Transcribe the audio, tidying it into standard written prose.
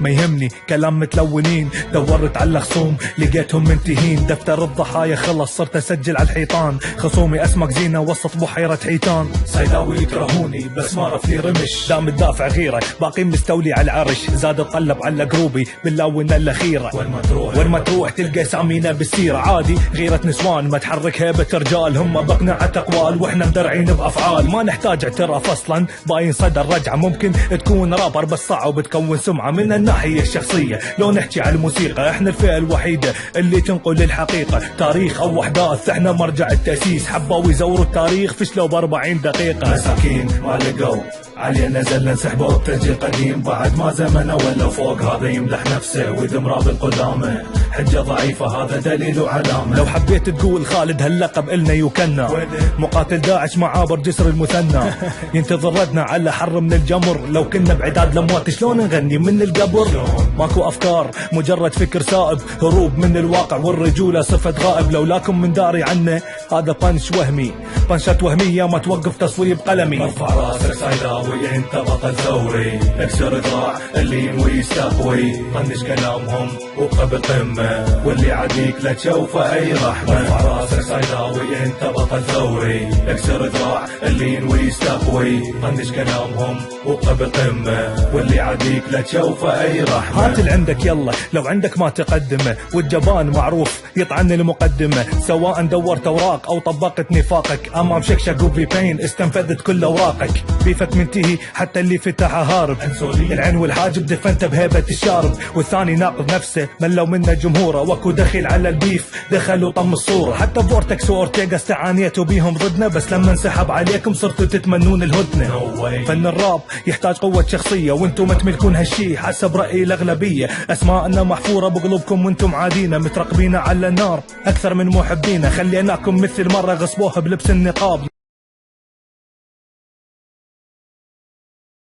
ما يهمني كلام متلونين. دورت على الخصوم لقيتهم منتهين، دفتر الضحايا خلص صرت اسجل على الحيطان. خصومي اسمك زينة وسط بحيرة حيتان. صيداوي يكرهوني بس ما رفني رمش، دام الدافع غيرة باقي مستولي على العرش. زاد الطلب على جروبي باللونة الاخيرة، وين ما تروح تلقى سامينا بالسيرة. عادي غيرة نسوان ما تحرك هيبة رجال، هم بقنعة اقوال واحنا مدرعين بافعال. ما نحتاج اعتراف اصلا باين صدى الرجعة، ممكن تكون رابر بس صعب تكون سمعة. من الناحية الشخصية لو نحكي على الموسيقى، احنا الفئة الوحيدة اللي تنقل الحقيقة. تاريخ او احداث احنا مرجع التأسيس، حبوا يزوروا التاريخ فشلوا ب40 دقيقة. مساكين ما لقوا علي نزل انسحبوا بتسجيل قديم، بعد ما زمنه ولا فوق هذا يمدح نفسه ويدمر بالقدامه. حجة ضعيفة هذا دليل وعلامة. لو حبيت تقول خالد هاللقب إلنا يكنى، مقاتل داعش معابر جسر المثنى. ينتظر ردنا على حر من الجمر، لو كنا بعداد لموت شلون نغني من القبر. ماكو أفكار مجرد فكر سائب، هروب من الواقع والرجولة صفة غائب. لولاكم من داري عنه هذا بانش وهمي، بانشات وهمية ما توقف تصويب قلمي. ارفع راسك صيداوي انت بطل ثوري، اكسر ذراع اللي ينوي يستقوي. طنش كلامهم وقبل قمة، واللي عديك لا تشوفه اي رحمة. ارفع راسك صيداوي انت بطل ثوري، اكسر ذراع اللي ينوي يستقوي. طنش كلامهم وقبل قمة، واللي عديك لا تشوفه اي رحمة. هات اللي عندك يلا لو عندك ما تقدمه، والجبان معروف يطعن المقدمة. سواء دورت اوراق او طبقت نفاقك، امام شكشك وفي بين استنفذت كل اوراقك. بيفك منتهي حتى اللي فتحها هارب، العين والحاجب دفنت بهيبة الشارب. والثاني ناقض نفسه ملوا منه جمهوره، وكو دخيل على البيف دخل وطم الصورة. حتى فورتكس وأورتيغا استعانيتوا بيهم ضدنا، بس لما انسحب عليكم صرتوا تتمنون الهدنة. فن الراب يحتاج قوة شخصية، وانتم ما تملكون هالشي حسب رأيي الأغلبية. أسماءنا محفورة بقلوبكم وانتم عادينا، مترقبين على النار أكثر من محبينا. خليناكم مثل مرة غصبوها بلبس النقاب.